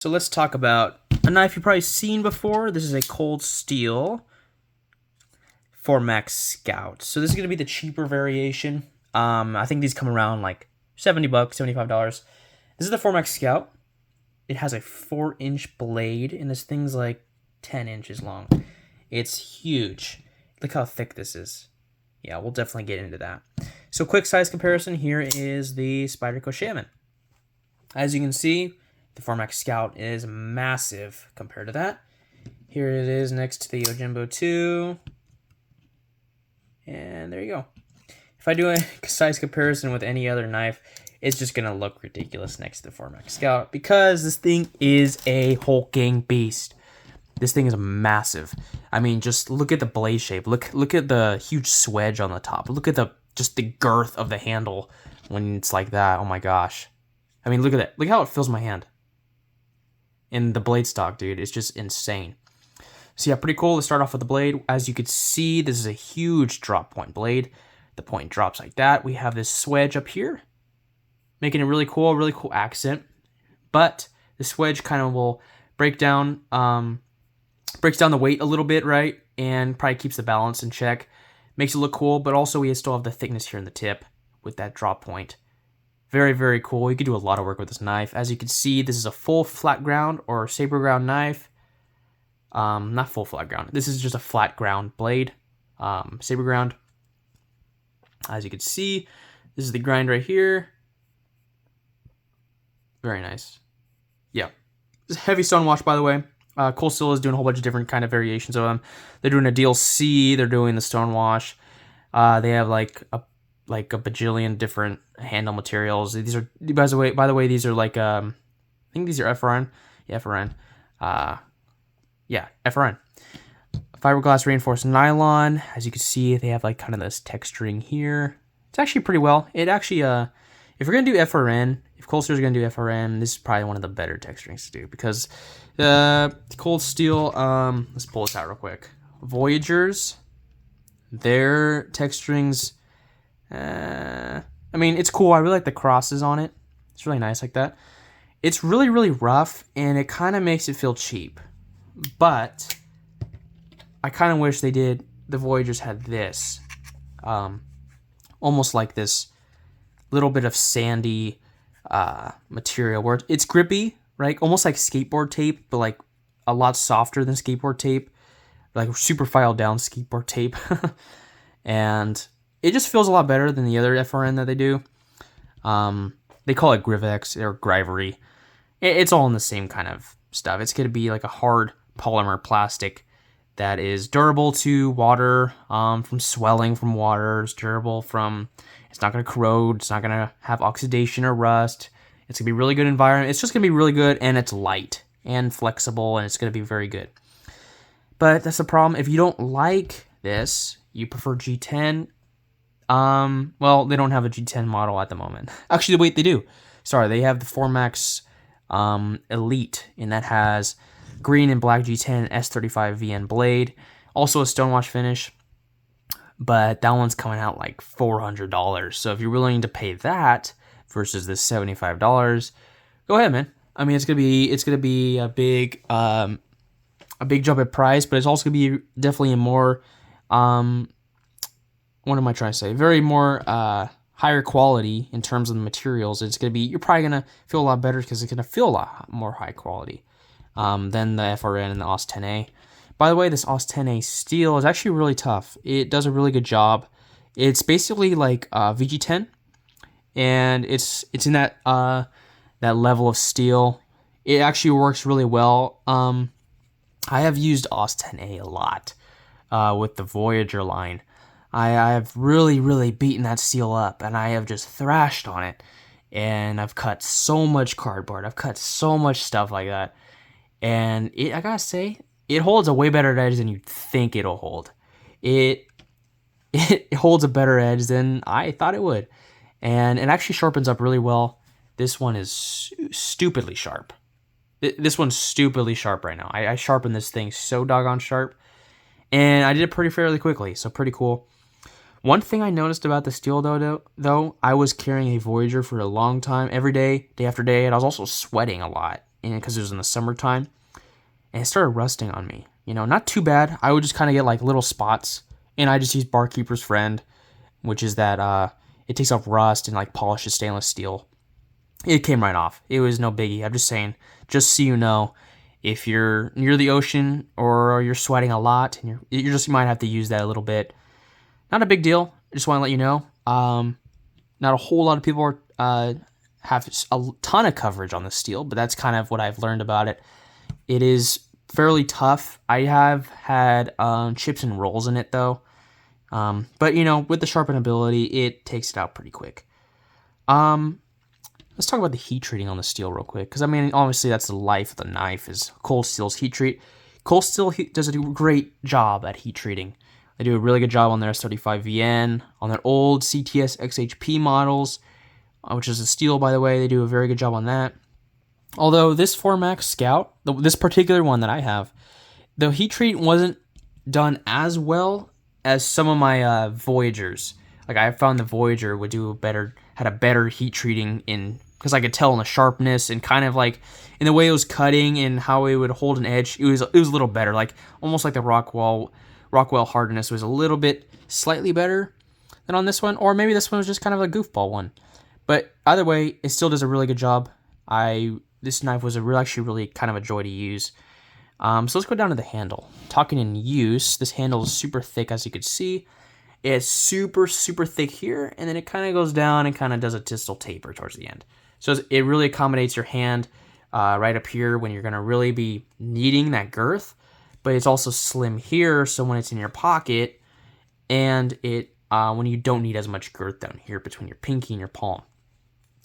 So let's talk about a knife you've probably seen before. This is a Cold Steel Formax Scout. So this is going to be the cheaper variation. I think these come around like $70, $75. This is the Formax Scout. It has a 4-inch blade, and this thing's like 10 inches long. It's huge. Look how thick this is. Yeah, we'll definitely get into that. So quick size comparison, here is the Spyderco Shaman. As you can see, the Formax Scout is massive compared to that. Here it is next to the Yojimbo 2. And there you go. If I do a size comparison with any other knife, it's just going to look ridiculous next to the Formax Scout because this thing is a hulking beast. This thing is massive. I mean, just look at the blade shape. Look at the huge swedge on the top. Look at just the girth of the handle when it's like that. Oh my gosh. I mean, look at that. Look how it fills my hand. And the blade stock, dude, is just insane. So yeah, pretty cool. Let's start off with the blade. As you can see, this is a huge drop point blade. The point drops like that. We have this swedge up here, making it really cool accent. But the swedge kind of will breaks down the weight a little bit, right? And probably keeps the balance in check. Makes it look cool, but also we still have the thickness here in the tip with that drop point. Very, very cool. You could do a lot of work with this knife. As you can see, this is a full flat ground or saber ground knife. Not full flat ground. This is just a flat ground blade. Saber ground. As you can see, this is the grind right here. Very nice. Yeah. This is heavy stonewash, by the way. Cold Steel is doing a whole bunch of different kind of variations of them. They're doing a DLC. They're doing the stonewash. They have like a bajillion different handle materials. These are, by the way, these are like I think these are FRN. Yeah, FRN. Yeah, FRN. Fiberglass reinforced nylon. As you can see, they have like kind of this texturing here. It's actually pretty well. It actually, if you're gonna do FRN, if Cold Steel's gonna do FRN, this is probably one of the better texturings to do because Cold Steel. Let's pull this out real quick. Voyagers, their texturings. I mean, it's cool. I really like the crosses on it. It's really nice like that. It's really, really rough, and it kind of makes it feel cheap. But I kind of wish the Voyagers had this. Almost like this little bit of sandy material where it's grippy, right? Almost like skateboard tape, but like a lot softer than skateboard tape. Like super filed down skateboard tape. And it just feels a lot better than the other FRN that they do. They call it Grivex or Grivery. It's all in the same kind of stuff. It's going to be like a hard polymer plastic that is durable to water, from swelling from water. It's durable it's not going to corrode. It's not going to have oxidation or rust. It's going to be really good environment. It's just going to be really good, and it's light and flexible, and it's going to be very good. But that's the problem. If you don't like this, you prefer G10. Well, they don't have a G10 model at the moment. Actually, wait, they do. Sorry, they have the Formax Elite, and that has green and black G10 S35 VN blade. Also a stonewash finish, but that one's coming out like $400. So if you're willing to pay that versus the $75, go ahead, man. I mean, it's gonna be a big jump at price, but it's also gonna be definitely a more what am I trying to say? Very more higher quality in terms of the materials. You're probably gonna feel a lot better because it's gonna feel a lot more high quality than the FRN and the AUS 10A. By the way, this AUS 10A steel is actually really tough. It does a really good job. It's basically like VG10, and it's in that level of steel. It actually works really well. I have used AUS 10A a lot with the Voyager line. I have really, really beaten that steel up, and I have just thrashed on it. And I've cut so much cardboard. I've cut so much stuff like that. And I gotta say, it holds a way better edge than you'd think it'll hold. It holds a better edge than I thought it would. And it actually sharpens up really well. This one is stupidly sharp. This one's stupidly sharp right now. I sharpened this thing so doggone sharp. And I did it pretty fairly quickly, so pretty cool. One thing I noticed about the steel, though, I was carrying a Voyager for a long time, every day, day after day, and I was also sweating a lot. because it was in the summertime, and it started rusting on me. You know, not too bad. I would just kind of get like little spots, and I just use Barkeeper's Friend, which is that it takes off rust and like polishes stainless steel. It came right off. It was no biggie. I'm just saying, just so you know, if you're near the ocean or you're sweating a lot, and you might have to use that a little bit. Not a big deal. Just want to let you know. Not a whole lot of people have a ton of coverage on this steel, but that's kind of what I've learned about it. It is fairly tough. I have had chips and rolls in it though. But you know, with the sharpenability, it takes it out pretty quick. Let's talk about the heat treating on the steel real quick, because I mean, obviously that's the life of the knife is cold steel's heat treat. Cold Steel does a great job at heat treating. They do a really good job on their S35VN, on their old CTS XHP models, which is a steel, by the way. They do a very good job on that. Although this Formax Scout, this particular one that I have, the heat treat wasn't done as well as some of my Voyagers. Like I found the Voyager would had a better heat treating because I could tell in the sharpness and kind of like in the way it was cutting and how it would hold an edge. It was a little better, like almost like the Rockwell hardness was a little bit slightly better than on this one, or maybe this one was just kind of a goofball one. But either way, it still does a really good job. This knife was actually really kind of a joy to use. So let's go down to the handle. Talking in use, this handle is super thick, as you can see. It's super, super thick here, and then it kind of goes down and kind of does a distal taper towards the end. So it really accommodates your hand right up here when you're going to really be needing that girth, but it's also slim here, so when it's in your pocket, and when you don't need as much girth down here between your pinky and your palm.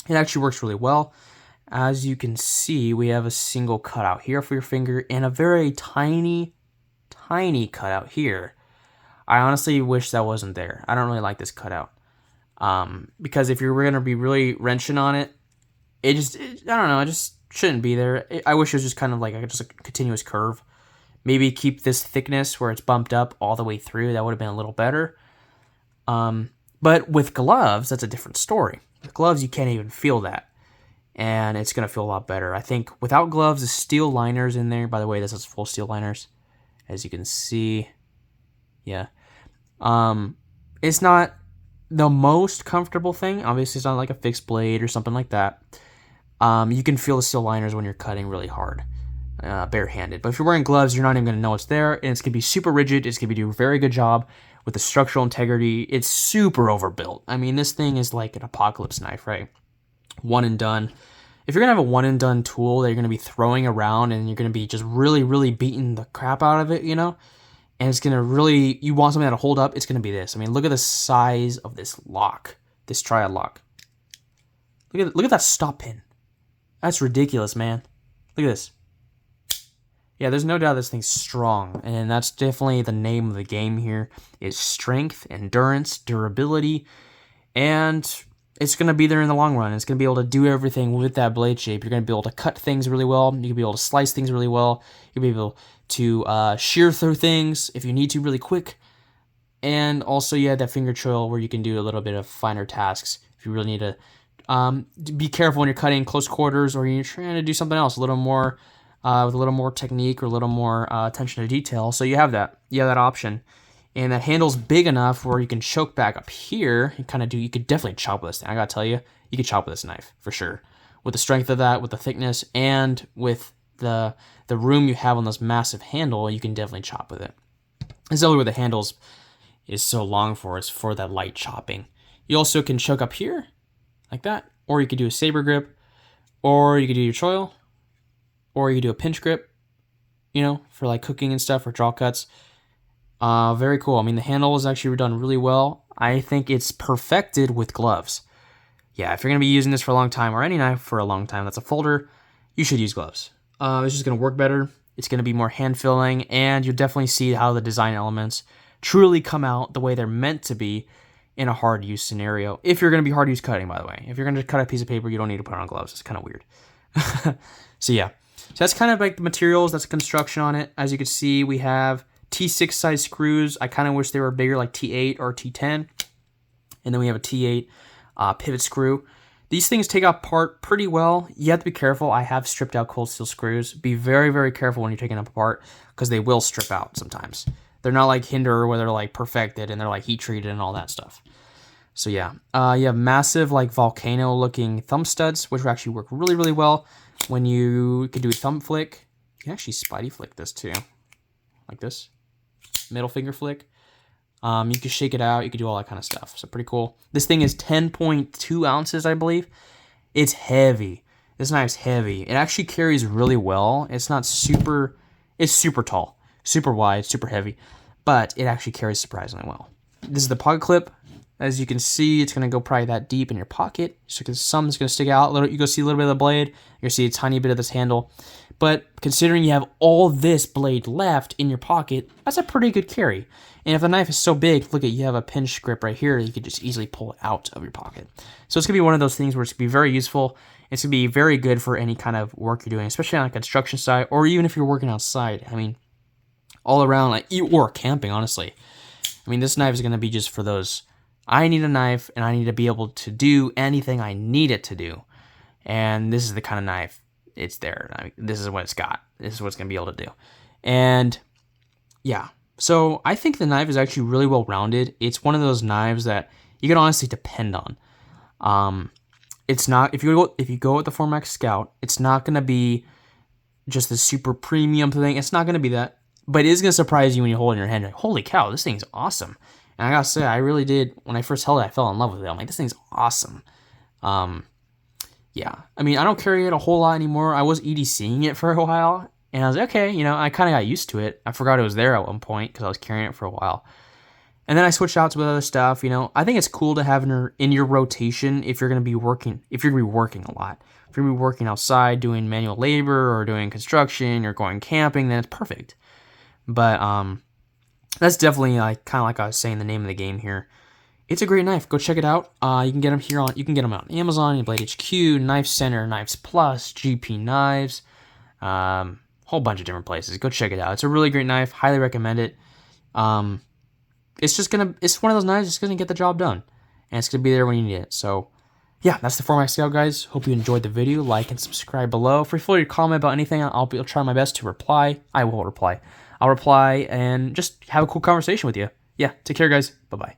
It actually works really well. As you can see, we have a single cutout here for your finger and a very tiny, tiny cutout here. I honestly wish that wasn't there. I don't really like this cutout. Because if you're going to be really wrenching on it, I don't know, it just shouldn't be there. I wish it was just kind of like just a continuous curve. Maybe keep this thickness where it's bumped up all the way through. That would have been a little better. But with gloves, that's a different story. With gloves, you can't even feel that. And it's going to feel a lot better. I think without gloves, the steel liners in there. By the way, this is full steel liners. As you can see. Yeah. It's not the most comfortable thing. Obviously, it's not like a fixed blade or something like that. You can feel the steel liners when you're cutting really hard, barehanded. But if you're wearing gloves, you're not even going to know it's there. And it's going to be super rigid. It's going to do a very good job with the structural integrity. It's super overbuilt. I mean, this thing is like an apocalypse knife, right? One and done. If you're going to have a one and done tool that you're going to be throwing around and you're going to be just really, really beating the crap out of it, you know, and it's going to really, you want something that'll hold up, it's going to be this. I mean, look at the size of this lock, this triad lock. Look at that stop pin. That's ridiculous, man. Look at this. Yeah, there's no doubt this thing's strong, and that's definitely the name of the game here, is strength, endurance, durability, and it's going to be there in the long run. It's going to be able to do everything with that blade shape. You're going to be able to cut things really well. You're going to be able to slice things really well. You'll be able to shear through things if you need to really quick. And also you have that finger choil where you can do a little bit of finer tasks if you really need to be careful when you're cutting close quarters or you're trying to do something else a little more with a little more technique or a little more attention to detail. So you have that option. And that handle's big enough where you can choke back up here and you could definitely chop with this thing. I gotta tell you, you could chop with this knife for sure. With the strength of that, with the thickness, and with the room you have on this massive handle, you can definitely chop with it. This is where the handles is so long for, is for that light chopping. You also can choke up here, like that, or you could do a saber grip, or you could do your choil, or you could do a pinch grip, you know, for like cooking and stuff, or draw cuts. Very cool. I mean, the handle is actually done really well. I think it's perfected with gloves. Yeah, if you're going to be using this for a long time, or any knife for a long time that's a folder, you should use gloves. It's just going to work better. It's going to be more hand-filling, and you'll definitely see how the design elements truly come out the way they're meant to be in a hard-use scenario. If you're going to be hard-use cutting, by the way. If you're going to cut a piece of paper, you don't need to put on gloves. It's kind of weird. So yeah. So that's kind of like the materials. That's the construction on it. As you can see, we have T6 size screws. I kind of wish they were bigger, like T8 or T10. And then we have a T8 pivot screw. These things take apart pretty well. You have to be careful. I have stripped out cold steel screws. Be very, very careful when you're taking them apart because they will strip out sometimes. They're not like Hinder where they're like perfected and they're like heat treated and all that stuff. So yeah, you have massive like volcano looking thumb studs, which will actually work really, really well when you can do a thumb flick. You can actually spidey flick this too, like this, middle finger flick. You can shake it out. You can do all that kind of stuff. So pretty cool. This thing is 10.2 ounces, I believe. It's heavy. This knife's heavy. It actually carries really well. It's not super, it's super tall, super wide, super heavy, but it actually carries surprisingly well. This is the pocket clip. As you can see, it's going to go probably that deep in your pocket. So some's going to stick out a little. You go see a little bit of the blade. You're going to see a tiny bit of this handle. But considering you have all this blade left in your pocket, that's a pretty good carry. And if the knife is so big, look at, you have a pinch grip right here. You could just easily pull it out of your pocket. So it's going to be one of those things where it's going to be very useful. It's going to be very good for any kind of work you're doing, especially on a construction site, or even if you're working outside. I mean, all around, like, or camping, honestly. I mean, this knife is going to be just for those. I need a knife, and I need to be able to do anything I need it to do. And this is the kind of knife it's there. I mean, this is what it's got. This is what it's going to be able to do. And yeah, so I think the knife is actually really well rounded. It's one of those knives that you can honestly depend on. It's not, if you go with the Formax Scout, it's not going to be just the super premium thing. It's not going to be that, but it is going to surprise you when you hold it in your hand. You're like, holy cow, this thing's awesome. And I gotta say, I really did, when I first held it, I fell in love with it. I'm like, this thing's awesome. Yeah, I mean, I don't carry it a whole lot anymore. I was EDCing it for a while, and I was like, okay, you know, I kind of got used to it. I forgot it was there at one point because I was carrying it for a while. And then I switched out to other stuff, you know. I think it's cool to have in your rotation if you're going to be working, if you're going to be working a lot. If you're going to be working outside, doing manual labor or doing construction or going camping, then it's perfect. But, that's definitely like kind of like I was saying, the name of the game here. It's a great knife. Go check it out. You can get them here on Amazon, Blade HQ, Knife Center, Knives Plus, GP Knives, whole bunch of different places. Go check it out. It's a really great knife. Highly recommend it. It's one of those knives that's gonna get the job done, and it's gonna be there when you need it. So yeah, that's the Formax Scout, guys. Hope you enjoyed the video. Like and subscribe below. Feel free to comment about anything. I'll try my best to reply. I will reply. I'll reply and just have a cool conversation with you. Yeah, take care, guys. Bye-bye.